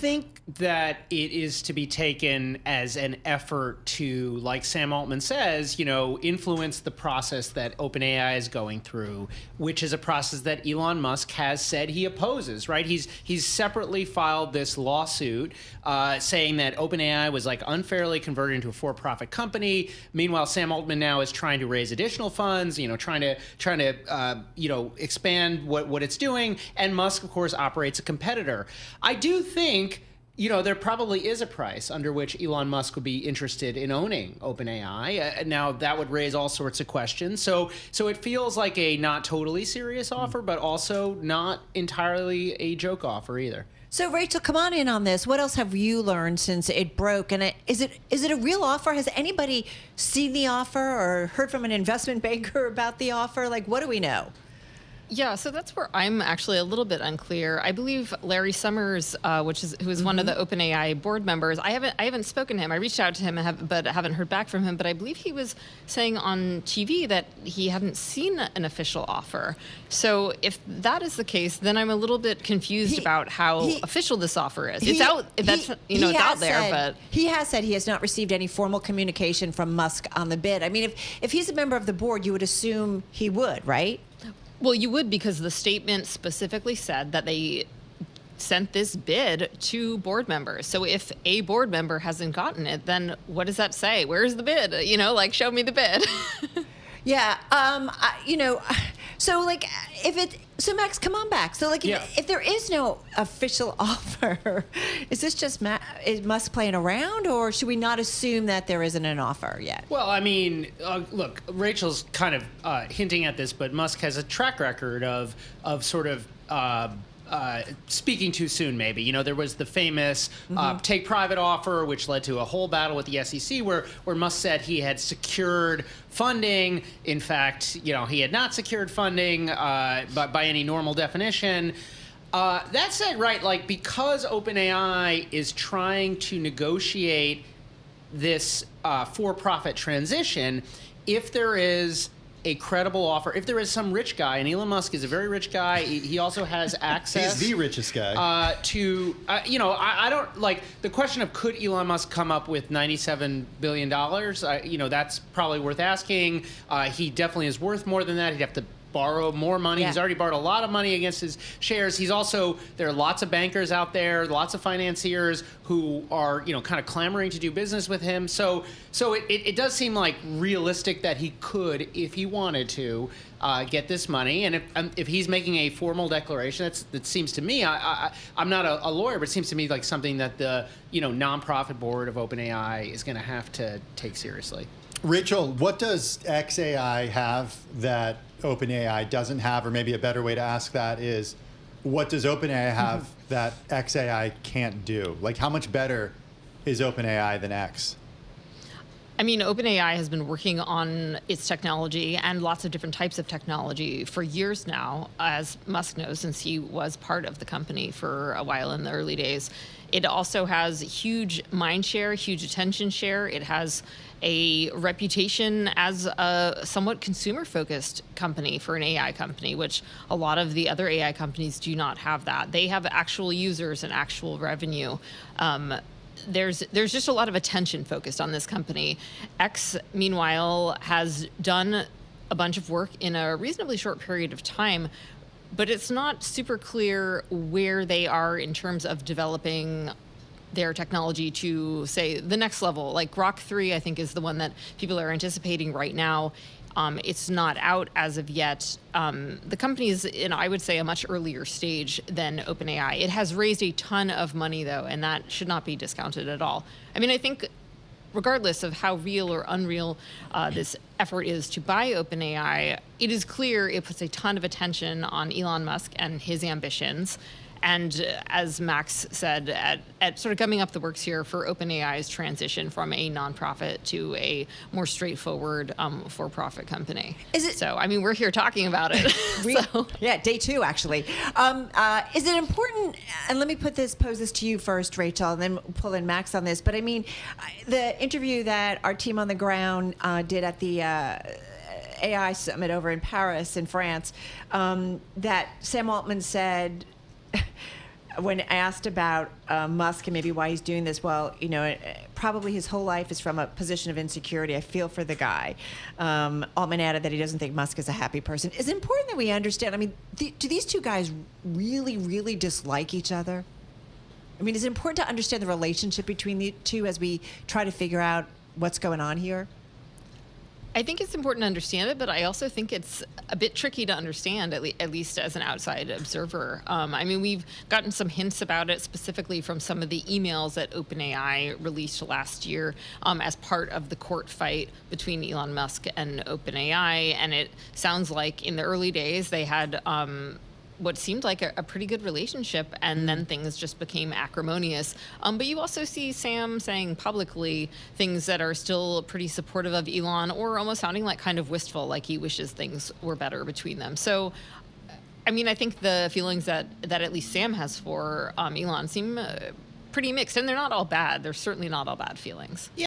think that it is to be taken as an effort to, like Sam Altman says, influence the process that OpenAI is going through, which is a process that Elon Musk has said he opposes, right? He's separately filed this lawsuit saying that OpenAI was unfairly converted into a for-profit company. Meanwhile, Sam Altman now is trying to raise additional funds, trying to expand what it's doing. And Musk, of course, operates a competitor. I do think there probably is a price under which Elon Musk would be interested in owning OpenAI. Now, that would raise all sorts of questions. So it feels like a not totally serious offer, but also not entirely a joke offer either. So, Rachel, come on in on this. What else have you learned since it broke? And is it a real offer? Has anybody seen the offer or heard from an investment banker about the offer? What do we know? Yeah, so that's where I'm actually a little bit unclear. I believe Larry Summers, who is one of the OpenAI board members, I haven't spoken to him. I reached out to him, but haven't heard back from him. But I believe he was saying on TV that he hadn't seen an official offer. So if that is the case, then I'm a little bit confused about how official this offer is. It's out. It's out there, but he has said he has not received any formal communication from Musk on the bid. I mean, if he's a member of the board, you would assume he would, right? Well, you would, because the statement specifically said that they sent this bid to board members. So if a board member hasn't gotten it, then what does that say? Where's the bid? Show me the bid. Yeah. So Max, come on back. So if there is no official offer, is this just is Musk playing around, or should we not assume that there isn't an offer yet? Well, I mean, look, Rachel's kind of hinting at this, but Musk has a track record of sort of speaking too soon, maybe. There was the famous take private offer, which led to a whole battle with the SEC where Musk said he had secured funding. In fact, he had not secured funding by any normal definition. That said, right, because OpenAI is trying to negotiate this for-profit transition, if there is a credible offer, if there is some rich guy, and Elon Musk is a very rich guy, he also has access. He's the richest guy. I don't the question of could Elon Musk come up with $97 billion? That's probably worth asking. He definitely is worth more than that. He'd have to borrow more money. Yeah. He's already borrowed a lot of money against his shares. There are lots of bankers out there, lots of financiers who are, kind of clamoring to do business with him. So it does seem like realistic that he could, if he wanted to, get this money. And if he's making a formal declaration, that seems to me, I'm not a lawyer, but it seems to me like something that the, nonprofit board of OpenAI is going to have to take seriously. Rachel, what does XAI have that OpenAI doesn't have? Or maybe a better way to ask that is, what does OpenAI have that XAI can't do? How much better is OpenAI than X? I mean, OpenAI has been working on its technology and lots of different types of technology for years now, as Musk knows, since he was part of the company for a while in the early days. It also has huge mind share, huge attention share. It has a reputation as a somewhat consumer-focused company for an AI company, which a lot of the other AI companies do not have that. They have actual users and actual revenue. There's just a lot of attention focused on this company. X, meanwhile, has done a bunch of work in a reasonably short period of time, but it's not super clear where they are in terms of developing their technology to, say, the next level. Like Grok 3, I think, is the one that people are anticipating right now. It's not out as of yet. The company is in, I would say, a much earlier stage than OpenAI. It has raised a ton of money, though, and that should not be discounted at all. I mean, I think regardless of how real or unreal this effort is to buy OpenAI, it is clear it puts a ton of attention on Elon Musk and his ambitions. And as Max said, at sort of gumming up the works here for OpenAI's transition from a nonprofit to a more straightforward for-profit company. So, I mean, we're here talking about it. Yeah, day two, actually. Is it important, and let me pose this to you first, Rachel, and then pull in Max on this, but I mean, the interview that our team on the ground did at the AI summit over in Paris in France, that Sam Altman said, when asked about Musk and maybe why he's doing this, well, probably his whole life is from a position of insecurity. I feel for the guy. Altman added that he doesn't think Musk is a happy person. It's important that we understand. I mean, do these two guys really, really dislike each other? I mean, is it important to understand the relationship between the two as we try to figure out what's going on here? I think it's important to understand it, but I also think it's a bit tricky to understand, at least as an outside observer. I mean, we've gotten some hints about it, specifically from some of the emails that OpenAI released last year as part of the court fight between Elon Musk and OpenAI. And it sounds like in the early days they had what seemed like a pretty good relationship, and then things just became acrimonious. But you also see Sam saying publicly things that are still pretty supportive of Elon, or almost sounding like kind of wistful, like he wishes things were better between them. So, I mean, I think the feelings that at least Sam has for Elon seem pretty mixed, and they're not all bad. They're certainly not all bad feelings.